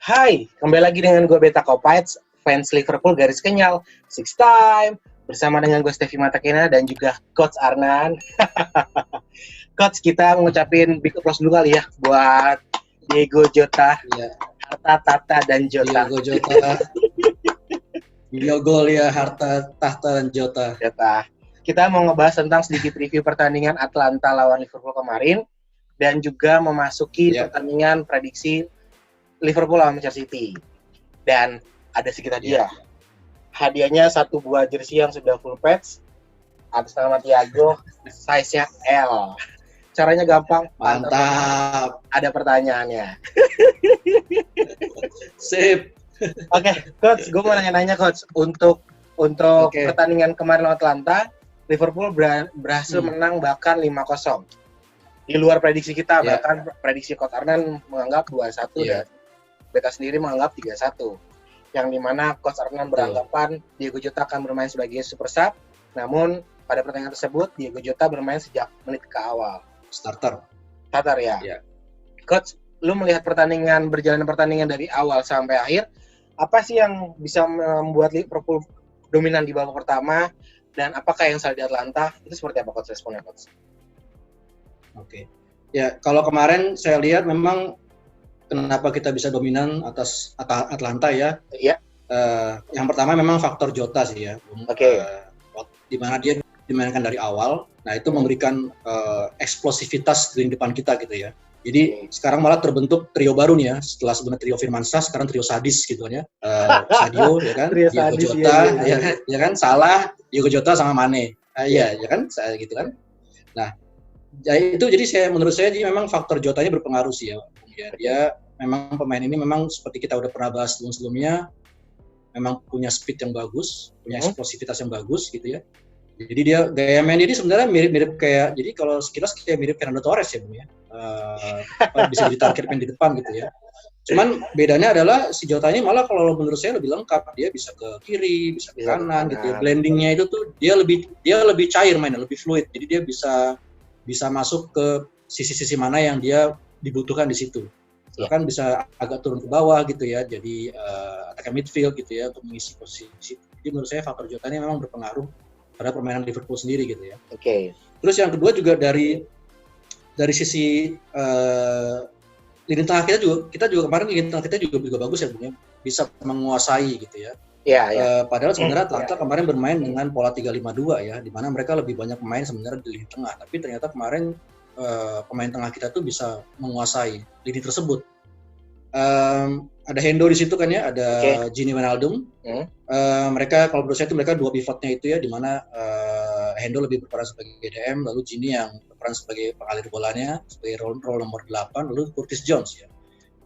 Hai, kembali lagi dengan gue Beta Kopites, fans Liverpool garis kenyal, six time, bersama dengan gue Stevie Matakina dan juga Coach Arnan. Coach, kita ngucapin big applause dulu kali ya buat Diego Jota, ya. Harta, Tata, dan Jota. Diego Jota, Bio gol ya, Harta, Tahta, dan Jota. Kita mau ngebahas tentang sedikit review pertandingan Atlanta lawan Liverpool kemarin, dan juga memasuki pertandingan prediksi Liverpool lawan Manchester City. Dan ada sekitar dia. Hadiahnya satu buah jersey yang sudah full patch atas nama Thiago, size-nya L. Caranya gampang, mantap. Ada pertanyaannya. Sip. Oke, Coach, gue mau nanya-nanya Coach, untuk pertandingan kemarin lawan Atlanta, Liverpool berhasil menang bahkan 5-0. Di luar prediksi kita, bahkan prediksi Coach Arnan menganggap 2-1 dan Beta sendiri menganggap 3-1. Yang dimana Coach Arnan beranggapan Diego Jota akan bermain sebagai super sub, namun pada pertandingan tersebut Diego Jota bermain sejak menit ke awal. Starter ya. Coach, lu melihat berjalan pertandingan dari awal sampai akhir, apa sih yang bisa membuat Liverpool dominan di babak pertama, dan apakah yang salah di Atlanta? Itu seperti apa Coach responnya, Coach? Oke. Ya, kalau kemarin saya lihat memang kenapa kita bisa dominan atas Atlanta ya. Iya. Yang pertama memang faktor Jota sih ya. Di mana dia dimainkan dari awal. Nah, itu memberikan eksplosivitas di depan kita gitu ya. Jadi sekarang malah terbentuk trio baru nih ya. Setelah sebenarnya trio Firmansyah, sekarang trio sadis gitu kan ya. Sadio ya kan, Diego Jota ya kan, Salah, Diego Jota sama Mane. Iya ya kan, gitu kan. Nah, jadi menurut saya memang faktor Jotanya berpengaruh sih ya. Dia memang pemain ini memang seperti kita udah pernah bahas sebelumnya, memang punya speed yang bagus, punya eksplosivitas yang bagus gitu ya. Jadi dia gaya main dia sebenarnya mirip kayak, jadi kalau sekilas kayak mirip Fernando Torres ya Bung ya. Bisa ditarget main di depan gitu ya. Cuman bedanya adalah si Jotanya malah kalau menurut saya lebih lengkap, dia bisa ke kiri, bisa ke kanan gitu ya. Blendingnya itu tuh dia lebih cair mainnya, lebih fluid. Jadi dia bisa masuk ke sisi-sisi mana yang dia dibutuhkan di situ. Bahkan bisa agak turun ke bawah gitu ya, jadi attack midfield gitu ya untuk mengisi posisi. Jadi menurut saya faktor Jota ini memang berpengaruh pada permainan Liverpool sendiri gitu ya. Terus yang kedua juga dari sisi lini tengah kita juga kemarin lini tengah kita juga bagus ya Bung ya, bisa menguasai gitu ya. Padahal sebenarnya Atlanta kemarin bermain dengan pola 3-5-2 ya, di mana mereka lebih banyak pemain sebenarnya di lini tengah, tapi ternyata kemarin pemain tengah kita tuh bisa menguasai lini tersebut. Ada Hendo di situ kan ya, ada Gini Wijnaldum. Mereka kalau menurut saya itu mereka dua pivotnya itu ya, di mana Hendo lebih berperan sebagai DM, lalu Gini yang berperan sebagai pengalir bolanya, sebagai role nomor 8, lalu Curtis Jones ya.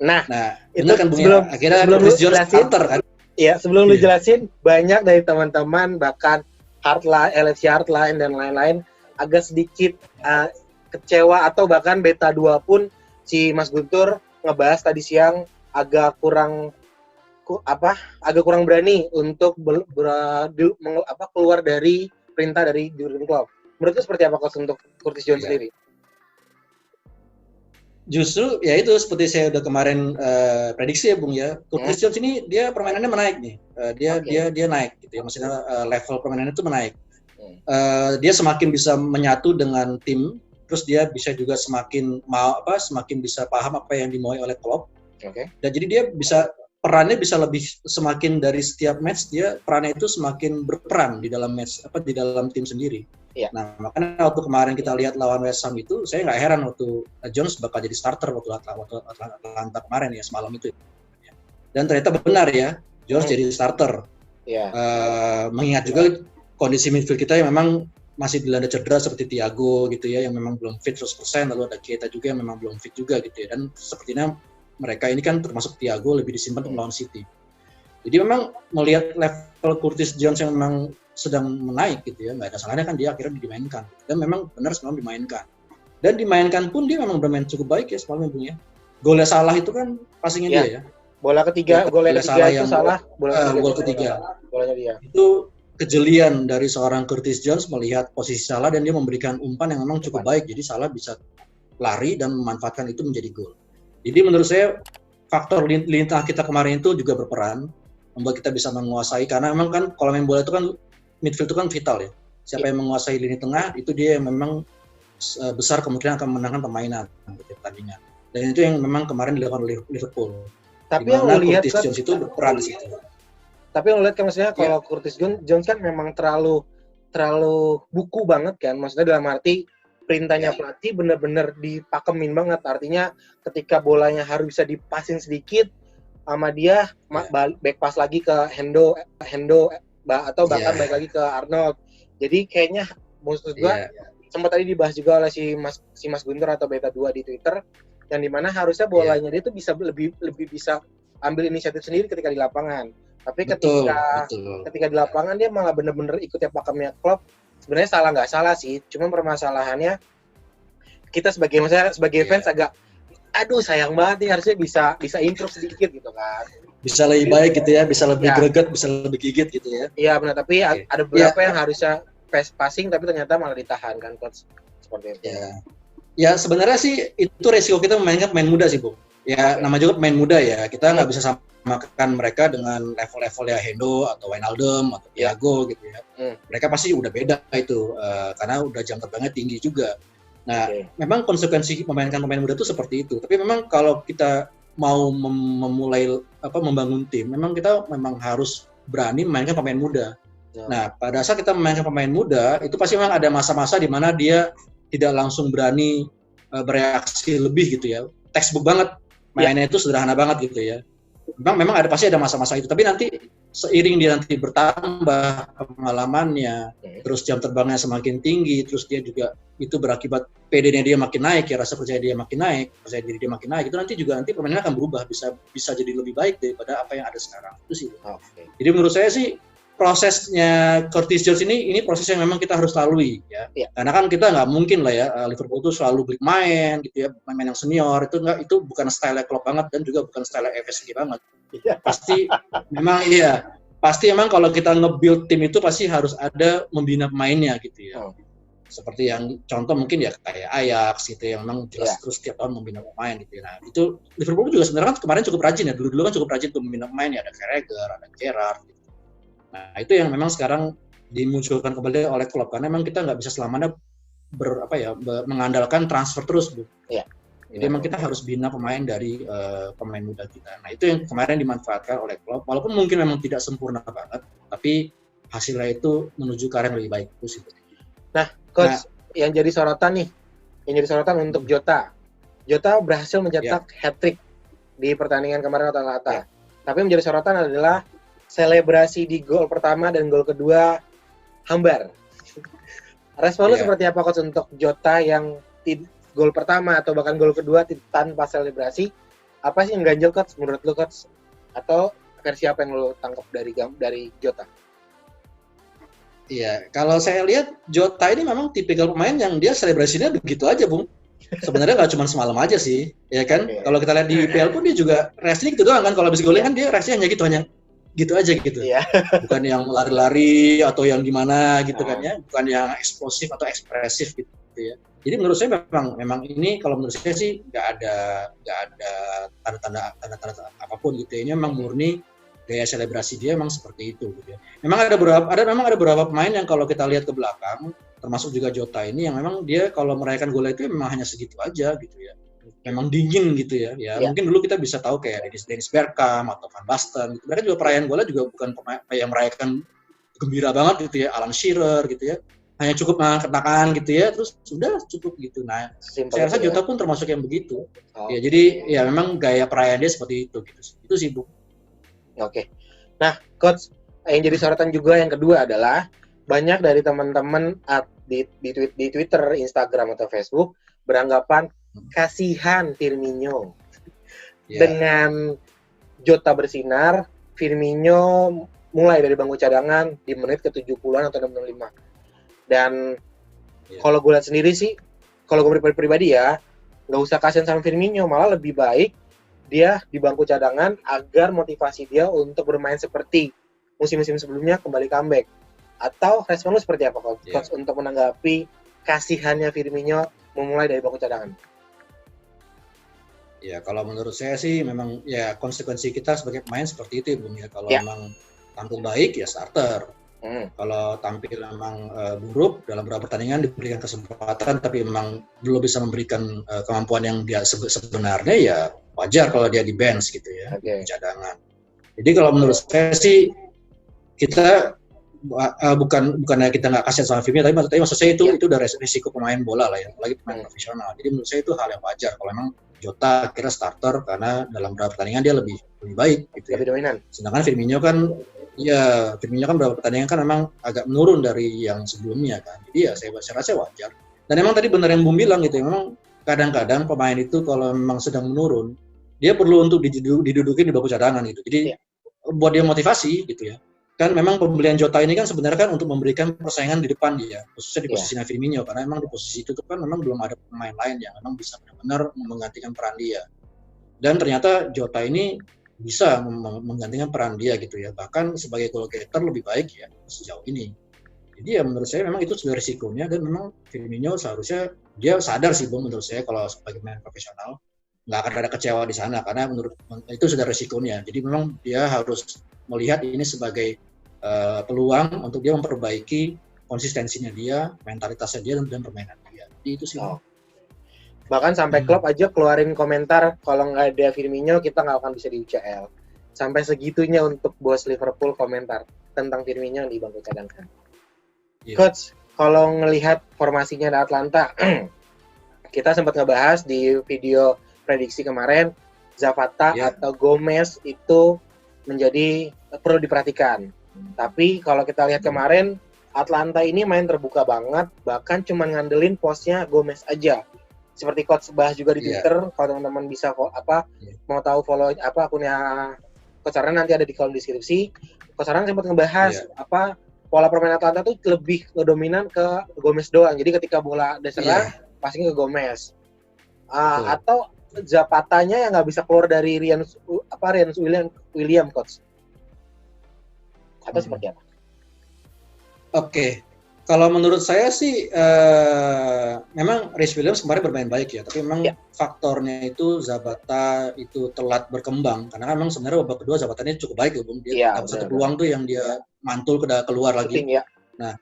Nah itu kan akhirnya Curtis Jones starter kan. Iya, sebelum lu jelasin, banyak dari teman-teman bahkan LFC Hardline dan lain-lain agak sedikit kecewa, atau bahkan Beta 2 pun si Mas Guntur ngebahas tadi siang agak kurang berani untuk keluar dari perintah dari Jurgen Klopp. Menurut itu seperti apa Coach untuk Curtis Jones sendiri? Justru ya itu seperti saya udah kemarin prediksi ya Bung ya. Curtis Jones ini dia permainannya menaik nih. Dia naik gitu ya. Maksudnya level permainannya itu menaik. Dia semakin bisa menyatu dengan tim, terus dia bisa juga semakin bisa paham apa yang dimauai oleh Klopp. Dan jadi dia perannya bisa lebih, semakin dari setiap match dia perannya itu semakin berperan di dalam match, di dalam tim sendiri. Nah, makanya waktu kemarin kita lihat lawan West Ham itu, saya nggak heran waktu Jones bakal jadi starter waktu Atlanta kemarin ya, semalam itu. Dan ternyata benar ya, Jones jadi starter. Mengingat juga kondisi midfield kita yang memang masih dilanda cedera seperti Thiago gitu ya, yang memang belum fit 100%, lalu ada Keita juga yang memang belum fit juga gitu ya. Dan sepertinya mereka ini kan termasuk Thiago lebih disimpan untuk melawan City. Jadi memang melihat level Curtis Jones yang memang sedang menaik gitu ya, nggak ada salahnya kan dia akhirnya dimainkan. Dan memang benar semalam dimainkan. Dan dimainkan pun dia memang bermain cukup baik ya semalam Bung ya. Golnya Salah itu kan passingnya dia ya. Golnya ketiga itu Salah. Gol ketiga. Golnya dia. Itu kejelian dari seorang Curtis Jones melihat posisi Salah dan dia memberikan umpan yang memang cukup baik. Jadi Salah bisa lari dan memanfaatkan itu menjadi gol. Jadi menurut saya faktor lini tengah kita kemarin itu juga berperan membuat kita bisa menguasai, karena memang kan kalau main bola itu kan midfield itu kan vital ya. Siapa yang menguasai lini tengah itu dia yang memang besar kemungkinan akan memenangkan permainan di pertandingan. Dan itu yang memang kemarin dilakukan oleh Liverpool. Tapi yang lo lihat Curtis Jones itu berperan di situ. Tapi yang lo lihat kan maksudnya kalau Curtis Jones kan memang terlalu buku banget kan. Maksudnya dalam arti perintahnya pelatih benar-benar dipakemin banget. Artinya ketika bolanya harus bisa dipasin sedikit sama dia back pass lagi ke Hendo atau bahkan balik lagi ke Arnold. Jadi kayaknya maksud gua sempat tadi dibahas juga oleh si Mas Guntur atau Beta 2 di Twitter, yang dimana harusnya bolanya dia tuh bisa lebih bisa ambil inisiatif sendiri ketika di lapangan. Tapi ketika di lapangan dia malah bener-bener ikut ya pakemnya Klopp. Sebenarnya nggak salah sih, cuma permasalahannya kita sebagai fans agak aduh sayang banget nih, harusnya bisa improve sedikit gitu kan. Bisa lebih baik gitu ya, bisa lebih greget, bisa lebih gigit gitu ya. Iya benar, tapi ada beberapa yang harusnya passing tapi ternyata malah ditahan kan coach, seperti itu. Ya sebenarnya sih itu resiko kita memainkan pemain muda sih, Bung. Ya nama juga pemain muda ya, kita nggak bisa samakan mereka dengan level-level ya Hendo atau Wijnaldum atau Thiago gitu ya. Mereka pasti udah beda itu, karena udah jam terbangnya tinggi juga. Nah, memang konsekuensi memainkan pemain muda itu seperti itu. Tapi memang kalau kita mau memulai membangun tim, memang kita harus berani memainkan pemain muda. Nah, pada saat kita memainkan pemain muda, itu pasti memang ada masa-masa di mana dia tidak langsung berani bereaksi lebih gitu ya. Textbook banget, mainnya itu sederhana banget gitu ya. Memang pasti ada masa-masa itu. Tapi nanti seiring dia nanti bertambah pengalamannya, terus jam terbangnya semakin tinggi, terus dia juga itu berakibat PD-nya dia makin naik, ya rasa percaya dia makin naik, percaya diri dia makin naik, itu nanti permainannya akan berubah, bisa jadi lebih baik daripada apa yang ada sekarang. Itu sih. Jadi menurut saya sih prosesnya Curtis Jones ini proses yang memang kita harus lalui ya. Karena kan kita nggak mungkin lah ya Liverpool itu selalu beli main gitu ya, pemain yang senior itu bukan style Klopp banget dan juga bukan style FSG banget. Pasti memang kalau kita nge-build tim itu pasti harus ada membina pemainnya gitu ya. Seperti yang contoh mungkin ya kayak Ajax gitu yang memang jelas terus setiap tahun membina pemain gitu ya. Nah, itu Liverpool juga sebenarnya kan kemarin cukup rajin ya. Dulu kan cukup rajin untuk membina pemain ya, ada Carragher, ada Gerrard gitu. Nah, itu yang memang sekarang dimunculkan kembali oleh Klopp karena memang kita nggak bisa selamanya mengandalkan transfer terus, Bu. Jadi memang kita harus bina pemain dari pemain muda kita. Nah, itu yang kemarin dimanfaatkan oleh Klopp. Walaupun mungkin memang tidak sempurna banget, tapi hasilnya itu menuju ke arah yang lebih baik itu sih. Nah, coach, yang jadi sorotan untuk Jota. Jota berhasil mencetak hat-trick di pertandingan kemarin lawan Atalanta. Tapi yang menjadi sorotan adalah selebrasi di gol pertama dan gol kedua hambar. Respon lu seperti apa coach untuk Jota yang gol pertama atau bahkan gol kedua tanpa selebrasi? Apa sih yang ganjel coach menurut lu coach? Atau versi apa yang lu tangkap dari Jota? Iya, kalau saya lihat Jota ini memang tipikal pemain yang dia selebrasinya begitu aja, Bung. Sebenarnya nggak cuma semalam aja sih, ya kan? Kalau kita lihat di IPL pun dia juga reaksinya gitu doang kan. Kalau habis golnya kan dia reaksinya hanya gitu aja gitu. Bukan yang lari-lari atau yang gimana gitu kan ya, bukan yang eksplosif atau ekspresif gitu ya. Jadi menurut saya memang ini kalau menurut saya sih nggak ada tanda-tanda apapun gitu ya. Ini memang murni gaya selebrasi dia memang seperti itu gitu ya. Memang ada beberapa pemain yang kalau kita lihat ke belakang, termasuk juga Jota ini yang memang dia kalau merayakan gol itu memang hanya segitu aja gitu ya. Memang dingin gitu ya. Mungkin dulu kita bisa tahu kayak Dennis Bergkamp atau Van Basten gitu. Mereka juga perayaan golnya juga bukan pemain yang merayakan gembira banget gitu ya, Alan Shearer gitu ya. Hanya cukup mengangkat tangan gitu ya, terus sudah cukup gitu. Nah, saya rasa Jota pun termasuk yang begitu. Ya, jadi ya memang gaya perayaan dia seperti itu gitu. Itu sih, Bu. Oke. Nah, coach, yang jadi sorotan juga yang kedua adalah banyak dari teman-teman di Twitter, Instagram atau Facebook beranggapan kasihan Firmino. Dengan Jota bersinar, Firmino mulai dari bangku cadangan di menit ke-70-an atau 65. Dan kalau gue lihat sendiri sih, kalau gue pribadi ya, nggak usah kasihan sama Firmino, malah lebih baik dia di bangku cadangan agar motivasi dia untuk bermain seperti musim-musim sebelumnya kembali comeback. Atau respon lu seperti apa, Coach, untuk menanggapi kasihannya Firmino memulai dari bangku cadangan? Ya, kalau menurut saya sih memang ya konsekuensi kita sebagai pemain seperti itu ya Bung ya. Kalau memang tampil baik ya starter. Kalau tampil memang buruk dalam beberapa pertandingan diberikan kesempatan tapi memang belum bisa memberikan kemampuan yang dia sebenarnya ya wajar kalau dia di bench gitu ya, di cadangan. Jadi kalau menurut saya sih kita bukannya kita nggak kasihan sama Firmino, tapi maksud saya itu udah risiko pemain bola lah ya, apalagi pemain profesional. Jadi menurut saya itu hal yang wajar kalau memang Jota kira starter karena dalam beberapa pertandingan dia lebih baik gitu lebih dominan. Sedangkan Firmino kan beberapa pertandingan kan memang agak menurun dari yang sebelumnya kan. Jadi ya saya rasa wajar. Dan memang tadi benar yang Bung bilang gitu ya, memang kadang-kadang pemain itu kalau memang sedang menurun, dia perlu untuk didudukin di bangku cadangan gitu. Jadi buat dia motivasi gitu ya. Kan memang pembelian Jota ini kan sebenarnya kan untuk memberikan persaingan di depan dia, khususnya di posisinya Firmino, karena memang di posisi itu kan memang belum ada pemain lain yang memang bisa benar-benar menggantikan peran dia. Dan ternyata Jota ini bisa menggantikan peran dia gitu ya, bahkan sebagai goal getter lebih baik ya sejauh ini. Jadi ya menurut saya memang itu sudah risikonya, dan memang Firmino seharusnya dia sadar sih Bung, menurut saya kalau sebagai pemain profesional nggak akan ada kecewa di sana karena menurut itu sudah risikonya. Jadi memang dia harus melihat ini sebagai peluang untuk dia memperbaiki konsistensinya dia, mentalitasnya dia, dan permainan dia. Jadi itu sih. Bahkan sampai klub aja keluarin komentar kalau nggak ada Firmino kita nggak akan bisa di UCL. Sampai segitunya untuk bos Liverpool komentar tentang Firmino di bangku cadangan. Coach, kalau ngelihat formasinya di Atlanta, kita sempat ngebahas di video prediksi kemarin, Zapata atau Gomez itu menjadi perlu diperhatikan. Tapi kalau kita lihat kemarin, Atlanta ini main terbuka banget, bahkan cuma ngandelin posnya Gomez aja. Seperti Coach bahas juga di Twitter, kalau teman-teman bisa mau tahu follow akunnya Coach Arhan nanti ada di kolom deskripsi. Coach Arhan sempat ngebahas pola permainan Atlanta tuh lebih ngedominan ke Gomez doang. Jadi ketika bola diserang, passing ke Gomez. Atau Zapatanya yang nggak bisa keluar dari Ryan William Coach. Atau seperti apa? Oke. Kalau menurut saya sih memang Rhys Williams kemarin bermain baik ya, tapi memang faktornya itu Zapata itu telat berkembang karena memang sebenarnya babak kedua Zapatanya cukup baik ya Bung. Dia dapat satu peluang tuh yang dia mantul keluar lagi. Nah,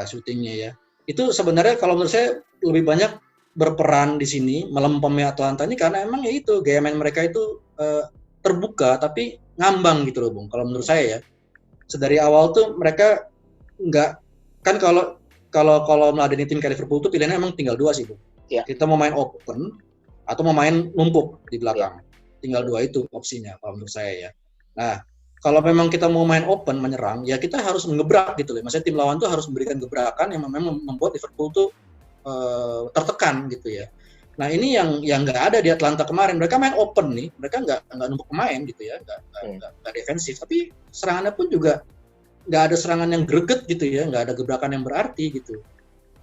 syutingnya ya. Itu sebenarnya kalau menurut saya lebih banyak berperan di sini melempemnya Atlanta ini karena emang ya itu gaya main mereka itu terbuka tapi ngambang gitu loh Bung. Kalau menurut saya ya. Sedari awal tuh mereka nggak, kan kalau meladeni tim kayak Liverpool tuh pilihannya emang tinggal dua sih Bung. Kita mau main open atau mau main numpuk di belakang. Tinggal dua itu opsinya kalau menurut saya ya. Nah, kalau memang kita mau main open menyerang ya kita harus ngebrak gitu loh. Maksudnya tim lawan tuh harus memberikan gebrakan yang memang membuat Liverpool tuh tertekan gitu ya. Nah ini yang nggak ada di Atlanta kemarin. Mereka main open nih, mereka nggak numpuk pemain gitu ya, nggak defensif. Tapi serangannya pun juga nggak ada serangan yang greget gitu ya, nggak ada gebrakan yang berarti gitu.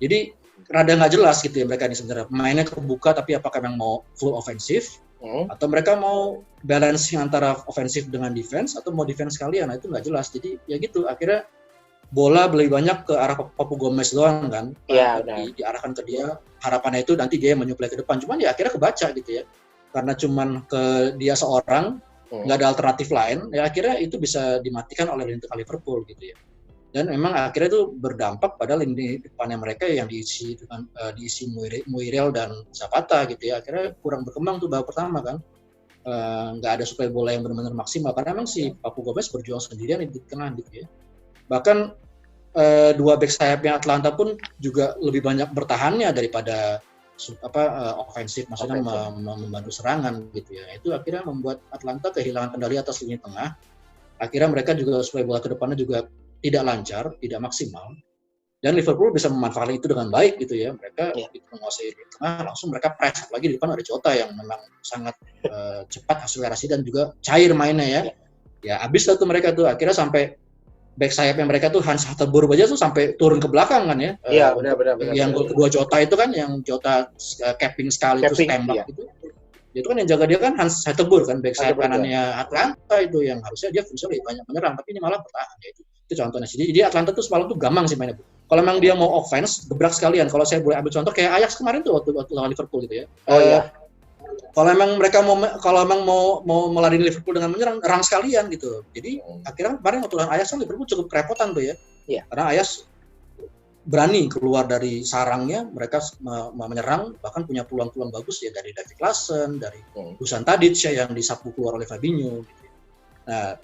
Jadi rada nggak jelas gitu ya mereka ini sebenarnya. Mainnya kebuka tapi apakah memang mau full ofensif atau mereka mau balancing antara ofensif dengan defense atau mau defense sekalian. Nah itu nggak jelas. Jadi ya gitu akhirnya bola lebih banyak ke arah Papu Gomez doang kan, diarahkan ke dia, harapannya itu nanti dia menyuplai ke depan, cuman ya akhirnya kebaca gitu ya, karena cuman ke dia seorang, nggak ada alternatif lain, ya akhirnya itu bisa dimatikan oleh lini depan Liverpool gitu ya, dan memang akhirnya itu berdampak pada lini depannya mereka yang diisi dengan diisi Muriel dan Zapata gitu ya, akhirnya kurang berkembang tuh babak pertama kan, nggak ada suplai bola yang benar-benar maksimal, karena memang si Papu Gomez berjuang sendirian di tengah gitu ya. Bahkan dua back sayapnya Atlanta pun juga lebih banyak bertahannya daripada ofensif, maksudnya membantu serangan gitu ya. Itu akhirnya membuat Atlanta kehilangan kendali atas lini tengah. Akhirnya mereka juga supaya bola ke depannya juga tidak lancar, tidak maksimal. Dan Liverpool bisa memanfaatkan itu dengan baik gitu ya. Mereka menguasai lini tengah, langsung mereka press. Lagi di depan ada Jota yang memang sangat cepat akselerasi dan juga cair mainnya ya. Ya habis lah tuh mereka tuh akhirnya sampai back sayapnya mereka tuh Hans Hatterburg aja tuh sampai turun ke belakang kan ya. Iya, benar. Yang gol kedua Jota itu kan yang Jota capping sekali terus tembak gitu. Itu kan yang jaga dia kan Hans Hatterburg kan, back sayap kanannya Atlanta itu yang harusnya dia fungsinya lebih banyak menyerang tapi ini malah bertahan ya itu contohnya. Jadi Atlanta tuh semalam tuh gampang sih mainnya. Kalau memang dia mau offense, gebrak sekalian. Kalau saya boleh ambil contoh kayak Ajax kemarin tuh waktu lawan Liverpool gitu ya. Kalau emang mau meladeni Liverpool dengan menyerang sekalian gitu. Jadi akhirnya kemarin waktu lawan Ajax kan Liverpool cukup kerepotan tuh ya. Iya. Karena Ajax berani keluar dari sarangnya, mereka menyerang, bahkan punya peluang-peluang bagus ya dari David Klaassen, dari Dusan Tadic ya yang disapu keluar oleh Fabinho. Gitu. Nah,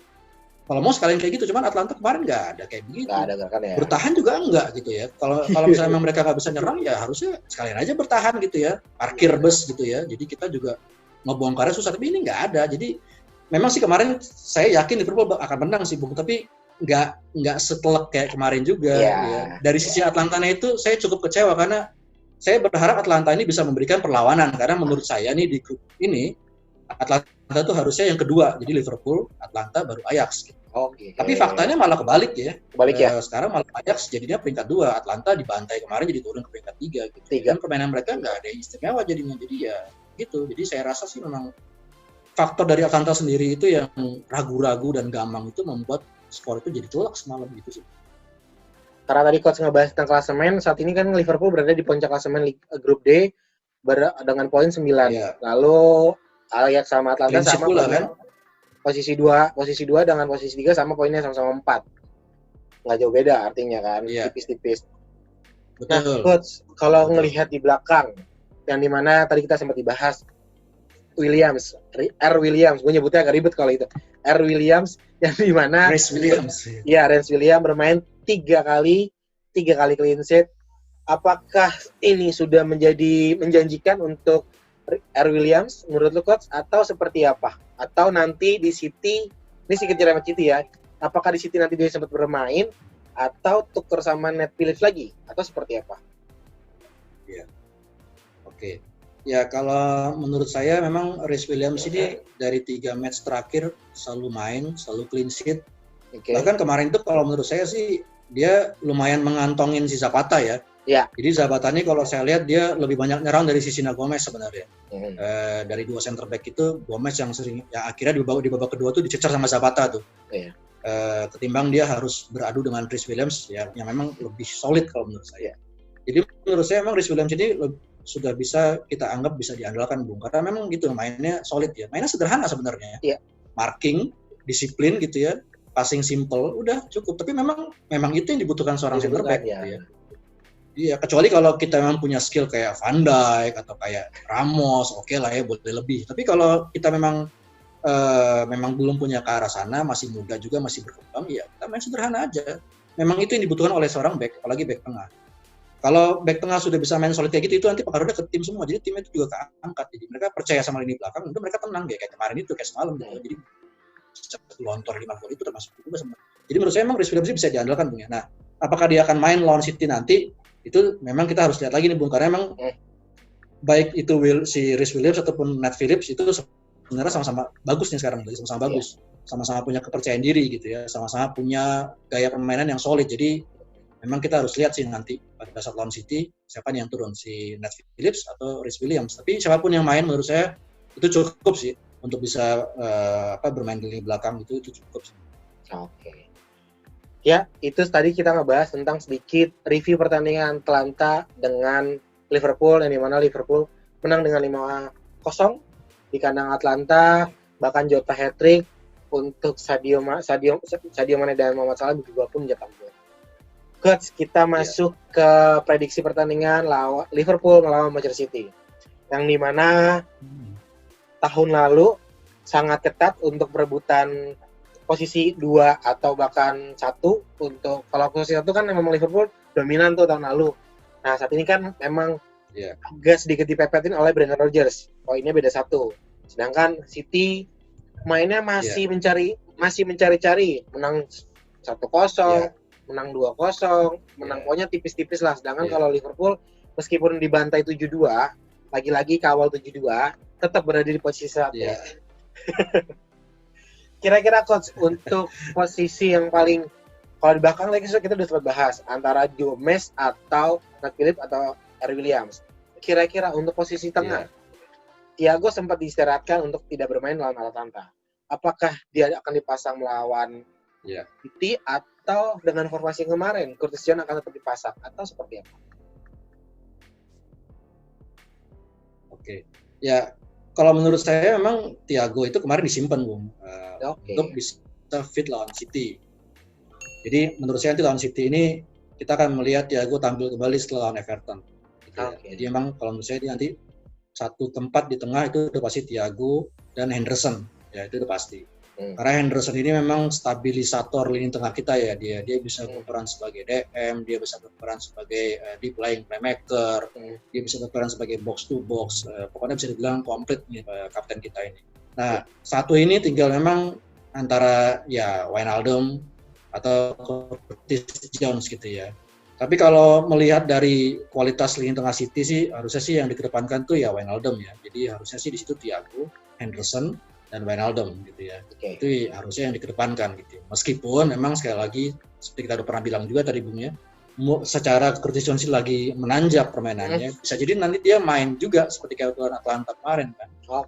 kalau mau sekalian kayak gitu, cuman Atlanta kemarin nggak ada kayak begitu. Nggak ada kan ya. Bertahan juga enggak gitu ya. Kalau misalnya memang mereka nggak bisa nyerang ya harusnya sekalian aja bertahan gitu ya. Parkir bus gitu ya. Jadi kita juga ngebongkarnya susah, tapi ini nggak ada. Jadi memang sih kemarin saya yakin Liverpool akan menang sih, Bung. Tapi nggak setelek kayak kemarin juga. Ya. Dari sisi Atlantanya itu saya cukup kecewa karena saya berharap Atlanta ini bisa memberikan perlawanan. Karena menurut saya nih di grup ini Atlanta itu harusnya yang kedua, jadi Liverpool, Atlanta, baru Ajax. Gitu. Tapi faktanya malah kebalik ya. Sekarang malah Ajax jadinya peringkat 2, Atlanta dibantai kemarin jadi turun ke peringkat 3. Gitu. Dan permainan mereka nggak ada yang istimewa jadinya, jadi ya gitu. Jadi saya rasa sih memang faktor dari Atlanta sendiri itu yang ragu-ragu dan gampang itu membuat skor itu jadi telak semalam gitu sih. Karena tadi coach ngebahas tentang klasemen, saat ini kan Liverpool berada di puncak klasemen grup D dengan poin 9. Lalu Ajax sama Atlanta sama kan? posisi 2 dengan posisi 3 sama poinnya sama-sama 4. Nggak jauh beda artinya kan, tipis-tipis. Betul. Nah, coach, kalau ngelihat di belakang yang dimana tadi kita sempat dibahas Williams, gue nyebutnya agak ribet kalau itu. Williams yang dimana Rhys Williams. Iya, Rhys Williams bermain 3 kali clean sheet. Apakah ini sudah menjanjikan untuk Williams menurut lu coach atau seperti apa? Atau nanti di City, ini sedikit cerita City ya, apakah di City nanti dia sempat bermain atau tuker sama Nat Phillips lagi atau seperti apa? Ya, oke. Ya kalau menurut saya memang Rhys Williams ini dari 3 match terakhir selalu main, selalu clean sheet. Bahkan kemarin tuh kalau menurut saya sih dia lumayan mengantongin si Zapata ya. Jadi Zapata ini kalau saya lihat dia lebih banyak nyerang dari sisi Gomez sebenarnya. Dari 2 center back itu Gomez yang sering ya akhirnya di babak kedua tuh dicecar sama Zapata tuh. Ketimbang dia harus beradu dengan Rhys Williams ya yang memang lebih solid kalau menurut saya. Jadi menurut saya memang Rhys Williams ini sudah bisa kita anggap bisa diandalkan Bung karena memang gitu mainnya solid ya. Mainnya sederhana sebenarnya. Marking, disiplin gitu ya. Passing simple udah cukup. Tapi memang itu yang dibutuhkan seorang center back gitu ya. Iya, kecuali kalau kita memang punya skill kayak Van Dijk atau kayak Ramos, oke lah ya boleh lebih. Tapi kalau kita memang belum punya ke arah sana, masih muda juga, masih berkembang, ya kita main sederhana aja. Memang itu yang dibutuhkan oleh seorang back, apalagi back tengah. Kalau back tengah sudah bisa main solid kayak gitu, itu nanti pengaruhnya ke tim semua. Jadi timnya itu juga keangkat. Jadi mereka percaya sama lini belakang, udah mereka tenang kayak kemarin itu, kayak semalam gitu. Jadi lontor 5 gol itu termasuk juga sebenarnya. Jadi menurut saya memang Rhys Williams bisa diandalkan Bung ya. Nah, apakah dia akan main lawan City nanti? Itu memang kita harus lihat lagi nih Bung karena memang baik itu si Rhys Williams ataupun Nat Phillips itu sebenarnya sama-sama bagus nih sekarang, sama-sama bagus, sama-sama punya kepercayaan diri gitu ya, sama-sama punya gaya permainan yang solid. Jadi memang kita harus lihat sih nanti pada saat lawan City siapa nih yang turun, si Nat Phillips atau Rhys Williams. Tapi siapapun yang main menurut saya itu cukup sih untuk bisa bermain di belakang itu cukup sih. Oke. Ya, itu tadi kita ngebahas tentang sedikit review pertandingan Atlanta dengan Liverpool, yang dimana Liverpool menang dengan 5-0 di kandang Atlanta, bahkan Jota hat-trick untuk Sadio Mane dan Mohamed Salah juga pun mencetak gol. Coach, kita masuk ke prediksi pertandingan Liverpool melawan Manchester City, yang dimana tahun lalu sangat ketat untuk perebutan posisi 2 atau bahkan 1 untuk kalau posisi 1 kan memang Liverpool dominan tuh tahun lalu. Nah, saat ini kan memang agak sedikit dipepetin oleh Brendan Rodgers. Poinnya beda 1. Sedangkan City mainnya masih mencari-cari, menang 1-0, menang 2-0, menang pokoknya tipis-tipis lah. Sedangkan kalau Liverpool meskipun dibantai 7-2, lagi-lagi kawal 7-2, tetap berada di posisi 1. Kira-kira coach untuk posisi yang paling kalau di belakang lagi kita udah sempat bahas antara Gomez atau Nat Phillips atau Williams. Kira-kira untuk posisi tengah, Thiago sempat diistirahatkan untuk tidak bermain lawan Atalanta. Apakah dia akan dipasang melawan City atau dengan formasi yang kemarin Curtis Jones akan tetap dipasang atau seperti apa? Oke. Ya kalau menurut saya memang Thiago itu kemarin disimpan, Bung, untuk bisa fit lawan City. Jadi menurut saya nanti lawan City ini kita akan melihat Thiago tampil kembali setelah lawan Everton. Gitu ya. Jadi memang kalau menurut saya nanti satu tempat di tengah itu udah pasti Thiago dan Henderson, ya itu udah pasti. Karena Henderson ini memang stabilisator lini tengah kita ya, dia bisa berperan sebagai DM, dia bisa berperan sebagai deep lying playmaker, dia bisa berperan sebagai box to box, pokoknya bisa dibilang komplit nih kapten kita ini. Nah, satu ini tinggal memang antara ya Wijnaldum atau Curtis Jones gitu ya. Tapi kalau melihat dari kualitas lini tengah City sih, harusnya sih yang dikedepankan tuh ya Wijnaldum ya. Jadi harusnya sih di situ Thiago, Henderson, dan Wijnaldum gitu ya. Itu harusnya yang dikedepankan gitu. Meskipun memang sekali lagi seperti kita udah pernah bilang juga tadi Bung ya, secara Curtis Jones lagi menanjak permainannya, bisa jadi nanti dia main juga seperti kayak lawan Atlanta kemarin kan. Nah,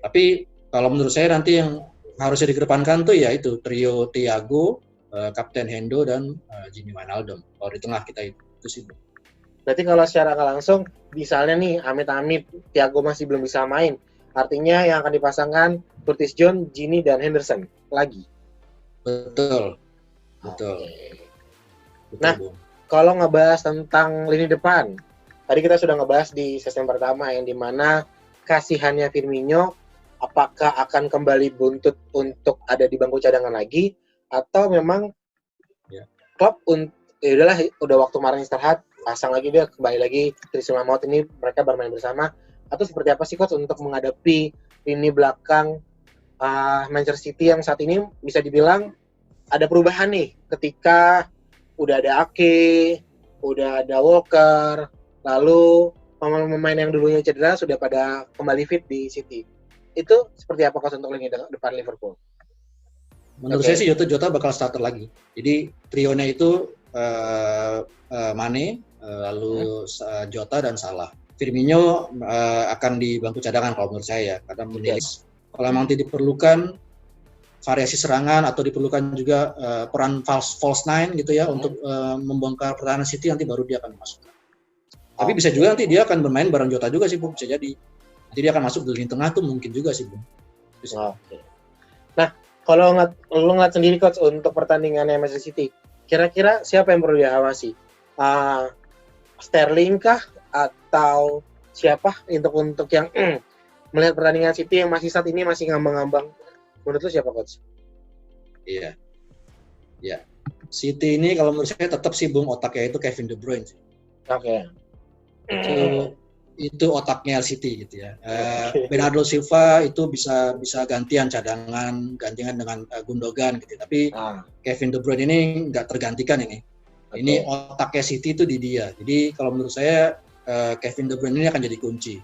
tapi kalau menurut saya nanti yang harusnya dikedepankan tuh ya itu trio Thiago, Kapten Hendo dan Gini Wijnaldum. Kalau di tengah kita itu sih. Berarti kalau secara nggak langsung, misalnya nih amit-amit Thiago masih belum bisa main, artinya yang akan dipasangkan Curtis Jones, Gini dan Henderson lagi. Betul. Nah, kalau ngebahas tentang lini depan, tadi kita sudah ngebahas di sesi pertama yang dimana kasihannya Firmino, apakah akan kembali buntut untuk ada di bangku cadangan lagi, atau memang Klopp udahlah, udah waktu kemarin istirahat, pasang lagi dia, kembali lagi Trisula Maut ini mereka bermain bersama, atau seperti apa sih Coach untuk menghadapi lini belakang Manchester City yang saat ini bisa dibilang ada perubahan nih ketika udah ada Ake, udah ada Walker, lalu pemain-pemain yang dulunya cedera sudah pada kembali fit di City. Itu seperti apa Coach untuk lini depan Liverpool? Menurut saya sih Jota bakal starter lagi. Jadi trionya itu Mane, lalu Jota dan Salah. Firmino akan di bangku cadangan kalau menurut saya ya, karena kalau memang diperlukan variasi serangan atau diperlukan juga peran false nine gitu ya untuk membongkar pertahanan City, nanti baru dia akan masuk. Tapi bisa juga nanti dia akan bermain bareng Jota juga sih, Bung, bisa jadi. Jadi dia akan masuk di lini tengah tuh mungkin juga sih, Bung. Nah, kalau lu ngeliat sendiri Coach untuk pertandingannya Manchester City, kira-kira siapa yang perlu diawasi? Sterling kah atau siapa untuk yang melihat pertandingan City yang masih saat ini masih ngambang-ngambang? Menurut lu siapa Coach? Iya. City ini kalau menurut saya tetap sih Bung, otaknya itu Kevin De Bruyne sih. Itu otaknya City gitu ya. Bernardo Silva itu bisa gantian gantian dengan Gundogan gitu. Tapi Kevin De Bruyne ini nggak tergantikan ini. Ini otaknya City itu di dia. Jadi kalau menurut saya Kevin De Bruyne ini akan jadi kunci.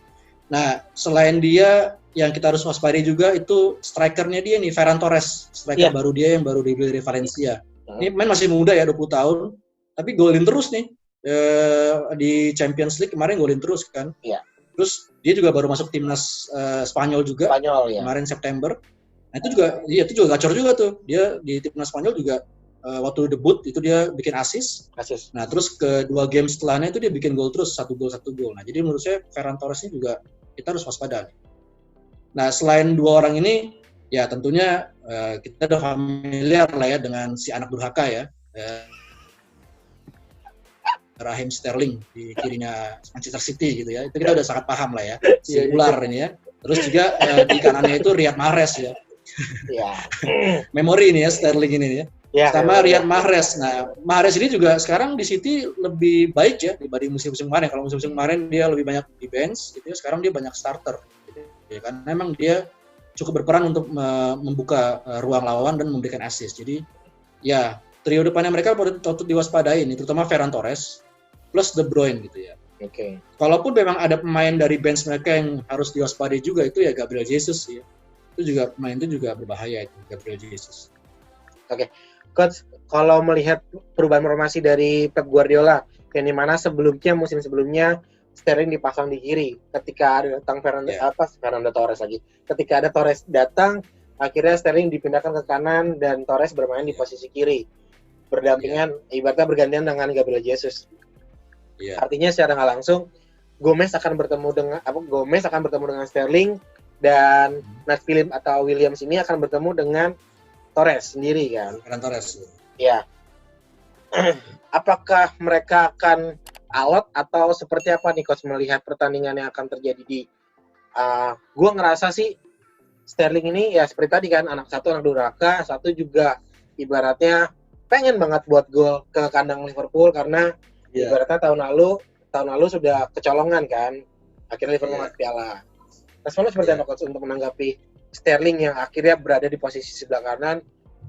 Nah, selain dia yang kita harus waspadai juga itu strikernya dia nih, Ferran Torres. Striker baru dia yang baru dibeli dari Valencia. Ini main masih muda ya, 20 tahun. Tapi golin terus nih. Di Champions League kemarin golin terus kan. Terus dia juga baru masuk timnas Spanyol juga kemarin September. Nah itu juga gacor juga tuh. Dia di timnas Spanyol juga waktu debut itu dia bikin assist. Nah terus kedua game setelahnya itu dia bikin gol terus, satu gol. Nah jadi menurut saya Ferran Torres ini juga kita harus waspada. Nah selain dua orang ini ya tentunya kita udah familiar lah ya dengan si anak durhaka ya. Raheem Sterling di kirinya Manchester City gitu ya, itu kita udah sangat paham lah ya, si ular ini ya. Terus juga di kanannya itu Riyad Mahrez ya. Memori ini ya Sterling ini ya. Sama Riyad Mahrez. Nah Mahrez ini juga sekarang di City lebih baik ya dibanding musim-musim kemarin. Kalau musim-musim kemarin dia lebih banyak di bench gitu ya, sekarang dia banyak starter gitu ya, karena memang dia cukup berperan untuk membuka ruang lawan dan memberikan assist. Jadi ya trio depannya mereka patut diwaspadai ini, terutama Ferran Torres plus De Bruyne gitu ya. Kalaupun memang ada pemain dari bench mereka yang harus diwaspadai juga, itu ya Gabriel Jesus ya. Itu juga pemain itu juga berbahaya itu Gabriel Jesus. Coach, kalau melihat perubahan formasi dari Pep Guardiola, yang dimana musim sebelumnya Sterling dipasang di kiri, ketika ada datang Fernando Torres lagi. Ketika ada Torres datang, akhirnya Sterling dipindahkan ke kanan dan Torres bermain di posisi kiri, berdampingan, ibaratnya bergantian dengan Gabriel Jesus. Artinya secara nggak langsung Gomez akan bertemu dengan Sterling dan Nat Phillips atau Williams ini akan bertemu dengan Torres sendiri kan. Ferran Torres. Ya. Apakah mereka akan alot atau seperti apa nih coach melihat pertandingan yang akan terjadi di gue ngerasa sih Sterling ini ya seperti tadi kan, anak durhaka, satu juga ibaratnya pengen banget buat gol ke kandang Liverpool karena ibaratnya tahun lalu sudah kecolongan kan, akhirnya Liverpool angkat piala. Responnya seperti apa coach untuk menanggapi Sterling yang akhirnya berada di posisi sebelah kanan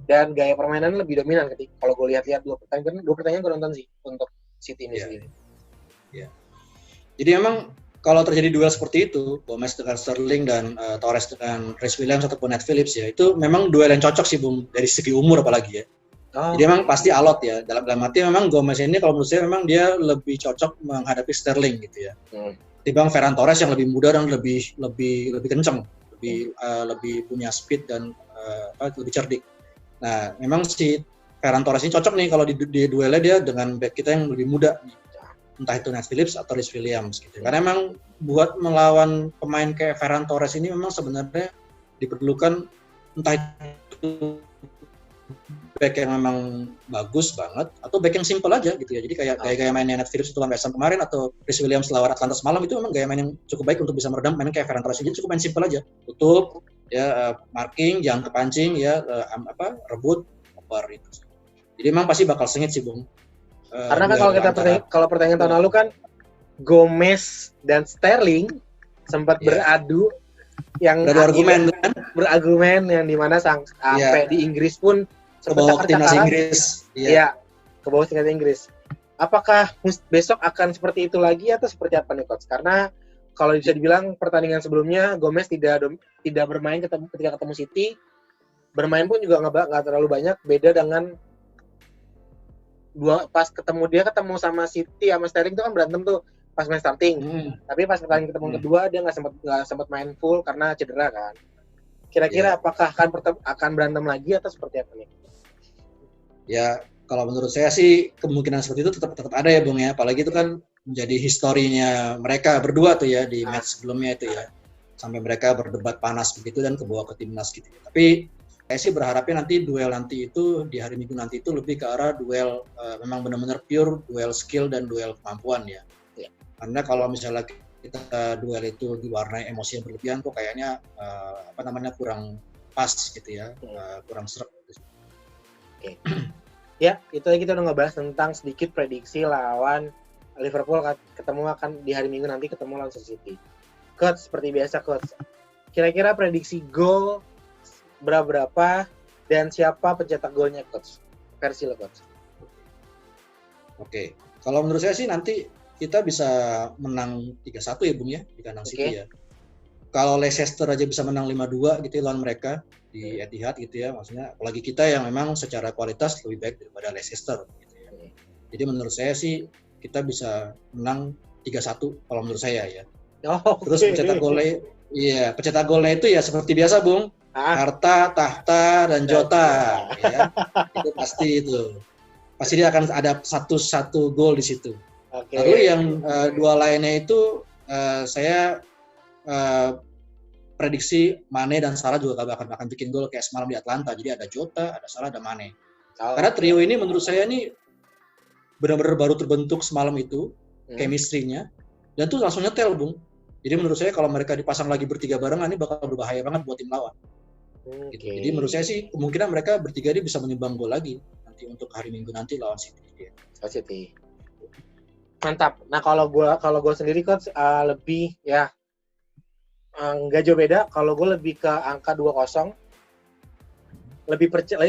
dan gaya permainan lebih dominan ketika kalau gue lihat dua pertandingan gue nonton sih untuk City ini sendiri. Iya. Jadi emang kalau terjadi duel seperti itu, Gomez dengan Sterling dan Torres dengan Reece Williams ataupun Nat Phillips ya, itu memang duel yang cocok sih Bung, dari segi umur apalagi ya. Jadi memang pasti alot ya. Dalam arti memang Gomez ini kalau menurut saya memang dia lebih cocok menghadapi Sterling gitu ya. Timbang Ferran Torres yang lebih muda dan lebih kencang, lebih punya speed dan lebih cerdik. Nah, memang si Ferran Torres ini cocok nih kalau di duelnya dia dengan back kita yang lebih muda, entah itu Nat Phillips atau Reece Williams gitu. Karena memang buat melawan pemain kayak Ferran Torres ini memang sebenarnya diperlukan entah itu back yang memang bagus banget atau back yang simple aja gitu ya. Jadi kayak gaya mainnya Nat Phillips itu lawan West Ham kemarin atau Reece Williams lawan Atlanta semalam itu memang gaya main yang cukup baik untuk bisa meredam main kayak Ferran Torres. Jadi cukup main simple aja. Tutup ya, marking, jangan kepancing ya, rebut, oper itu. Jadi memang pasti bakal sengit sih Bung. Karena kan kalau pertandingan tahun lalu kan Gomez dan Sterling sempat beradu yang berargumen yang dimana sampai di Inggris pun sempat timnas Inggris. Iya, ke bawah timnas Inggris. Apakah besok akan seperti itu lagi atau seperti apa nih coach? Karena kalau bisa dibilang pertandingan sebelumnya Gomez tidak bermain ketika ketemu City, bermain pun juga nggak terlalu banyak, beda dengan pas ketemu sama City sama Sterling itu kan berantem tuh pas main starting. Tapi pas pertandingan ketemu kedua dia nggak sempat main full karena cedera kan. Kira-kira apakah akan berantem lagi atau seperti apa nih? Ya, kalau menurut saya sih kemungkinan seperti itu tetap ada ya Bung ya. Apalagi itu kan menjadi historinya mereka berdua tuh ya di match sebelumnya itu ya. Sampai mereka berdebat panas begitu dan kebawa ke timnas gitu. Tapi saya sih berharapnya nanti duel nanti itu di hari Minggu nanti itu lebih ke arah duel memang benar-benar pure duel skill dan duel kemampuan ya. Karena kalau misalnya kita duel itu diwarnai emosi yang berlebihan kok kayaknya kurang pas gitu ya, kurang sreg gitu. Oke. Ya, itu tadi kita udah ngebahas tentang sedikit prediksi lawan Liverpool ketemu akan di hari Minggu nanti ketemu lawan City. Coach, seperti biasa Coach. Kira-kira prediksi gol berapa dan siapa pencetak golnya Coach? Versi lo Coach. Oke. Kalau menurut saya sih nanti kita bisa menang 3-1 ya Bung ya di kandang City ya. Kalau Leicester aja bisa menang 5-2 gitu lawan mereka di Etihad gitu ya, maksudnya apalagi kita yang memang secara kualitas lebih baik daripada Leicester gitu ya. Jadi menurut saya sih kita bisa menang 3-1 kalau menurut saya ya. Terus pencetak golnya itu ya seperti biasa Bung. Harta, Tahta, dan Jota ya. Itu pasti itu. Pasti dia akan ada satu gol di situ. Lalu yang dua lainnya itu saya prediksi Mane dan Salah juga akan bikin gol kayak semalam di Atlanta. Jadi ada Jota, ada Salah, ada Mane. Karena trio ini menurut saya ini benar-benar baru terbentuk semalam itu chemistry-nya dan tuh langsung nyetel Bung. Jadi menurut saya kalau mereka dipasang lagi bertiga barengan ini bakal berbahaya banget buat tim lawan. Gitu. Jadi menurut saya sih kemungkinan mereka bertiga ini bisa menyumbang gol lagi nanti untuk hari Minggu nanti lawan City. City. Mantap. Nah kalau gue sendiri Coach lebih ya nggak jauh beda. Kalau gue lebih ke angka 2-0.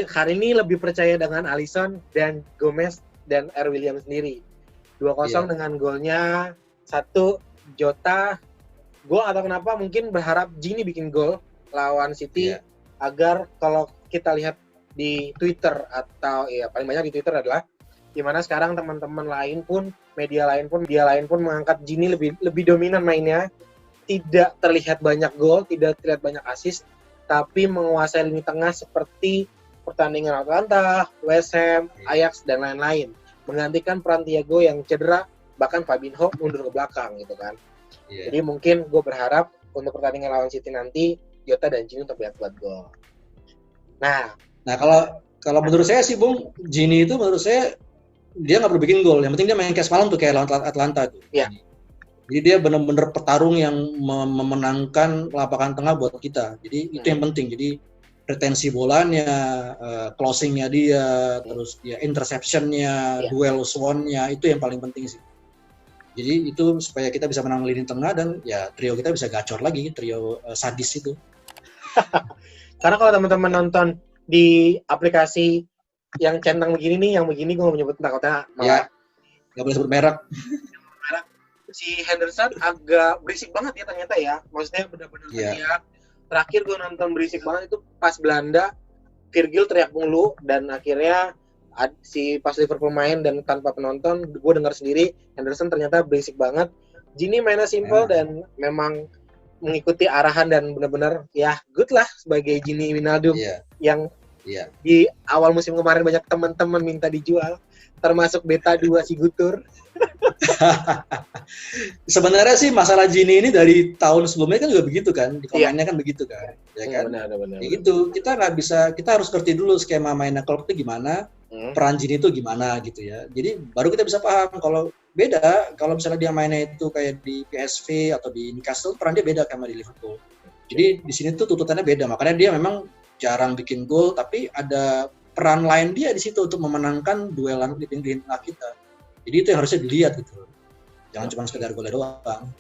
Hari ini lebih percaya dengan Alisson dan Gomez dan Williams sendiri. 2-0 dengan golnya 1 Jota. Gue atau kenapa mungkin berharap Gini bikin gol lawan City agar kalau kita lihat di Twitter atau ya paling banyak di Twitter adalah dimana sekarang teman-teman lain pun media lain pun mengangkat Gini lebih dominan mainnya, tidak terlihat banyak gol, tidak terlihat banyak assist, tapi menguasai lini tengah seperti pertandingan Atlanta, West Ham, Ajax dan lain-lain, menggantikan peran Thiago yang cedera, bahkan Fabinho mundur ke belakang gitu kan. Jadi mungkin gue berharap untuk pertandingan lawan City nanti Jota dan Gini untuk buat gol. Nah kalau menurut saya sih Bung, Gini itu menurut saya dia nggak perlu bikin gol, yang penting dia main kayak semalam tuh kayak lawan Atlanta tuh. Iya. Jadi dia benar-benar petarung yang memenangkan lapangan tengah buat kita. Jadi itu yang penting. Jadi retensi bolanya, closingnya dia, terus dia interceptionnya, duel one-nya, itu yang paling penting sih. Jadi itu supaya kita bisa menang lini tengah dan ya trio kita bisa gacor lagi, trio sadis itu. Karena kalau teman-teman nonton di aplikasi yang centang begini nih, yang begini gue mau menyebut takutnya ya, nggak boleh sebut merek. Si Henderson agak berisik banget ya ternyata ya, maksudnya benar-benar teriak. Terakhir gue nonton berisik banget itu pas Belanda, Virgil teriak mulu dan akhirnya si pas Liverpool main dan tanpa penonton, gue dengar sendiri Henderson ternyata berisik banget. Gini mainnya simple dan memang mengikuti arahan dan benar-benar ya good lah sebagai Gini Wijnaldum yang di awal musim kemarin banyak teman-teman minta dijual, termasuk Beta 2 si Gutur. Sebenarnya sih masalah Gini ini dari tahun sebelumnya kan juga begitu kan, di komennya kan begitu kan, ya kan? Benar. Ya gitu, kita nggak bisa, kita harus ngerti dulu skema mainnya klub itu gimana, peran Gini itu gimana gitu ya. Jadi baru kita bisa paham kalau beda, kalau misalnya dia mainnya itu kayak di PSV atau di Newcastle, peran dia beda sama di Liverpool. Jadi di sini tuh tuntutannya beda, makanya dia memang jarang bikin gol, tapi ada peran lain dia di situ untuk memenangkan duelan di tengah kita. Jadi itu yang harusnya dilihat gitu. Jangan cuma sekedar gol doang.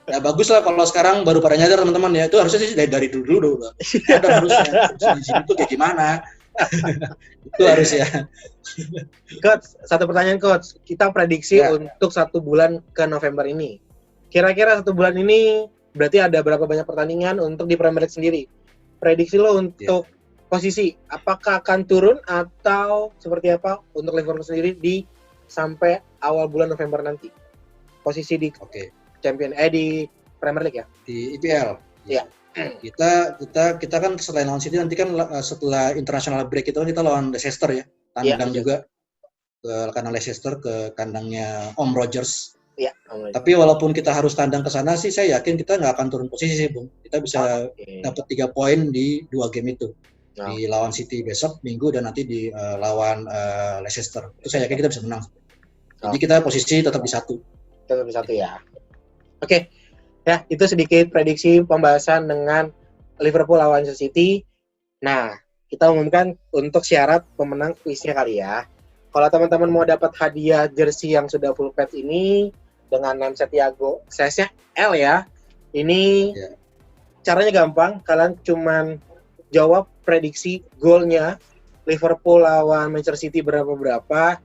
Ya bagus lah kalau sekarang baru pada nyadar teman-teman ya. Itu harusnya sih dari dulu udah. Ada harusnya di sini tuh kayak gimana. Itu harus ya. Coach, satu pertanyaan Coach. Kita prediksi untuk 1 bulan ke November ini. Kira-kira 1 bulan ini berarti ada berapa banyak pertandingan untuk di Premier League sendiri? Prediksi lo untuk posisi, apakah akan turun atau seperti apa untuk Liverpool sendiri di sampai awal bulan November nanti? Posisi di di Premier League ya? Di IPL. Iya. Kita kan selain lawan City nanti kan setelah international break itu kita lawan Leicester ya. Tandang juga ke kandang Leicester, ke kandangnya Om Rodgers. Iya. Tapi walaupun kita harus tandang ke sana sih, saya yakin kita nggak akan turun posisi sih, Bung. Kita bisa dapat 3 poin di 2 game itu. Di lawan City besok Minggu dan nanti di lawan Leicester. Itu saya yakin kita bisa menang. Jadi kita posisi tetap di 1. Tetap di 1 ya. Oke. Ya, itu sedikit prediksi pembahasan dengan Liverpool lawan Manchester City. Nah, kita umumkan untuk syarat pemenang kuisnya kali ya. Kalau teman-teman mau dapat hadiah jersey yang sudah full patch ini dengan name Thiago, size-nya L ya. Ini caranya gampang, kalian cuman jawab prediksi golnya Liverpool lawan Manchester City berapa,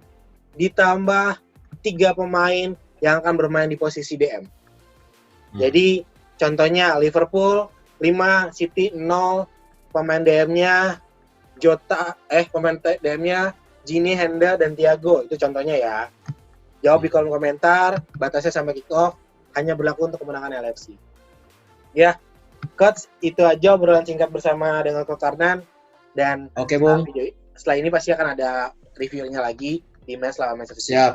ditambah 3 pemain yang akan bermain di posisi DM. Jadi contohnya Liverpool 5, City 0, pemain DM-nya pemain DM-nya Gini, Henda, dan Thiago. Itu contohnya ya. Jawab di kolom komentar, batasnya sampai kick off, hanya berlaku untuk kemenangan LFC. Ya, Coach, itu aja obrolan singkat bersama dengan Coach Arnan. Dan Bung. Setelah ini pasti akan ada reviewnya lagi di match lawan Manchester City. Siap.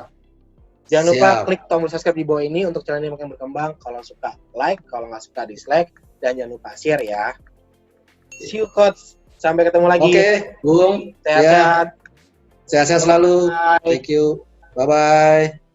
Jangan lupa klik tombol subscribe di bawah ini untuk channel ini makin berkembang. Kalau suka like, kalau nggak suka dislike, dan jangan lupa share ya. See you Coach, sampai ketemu lagi. Bung. Sehat-sehat. Sehat-sehat selalu. Bye. Thank you. Bye-bye.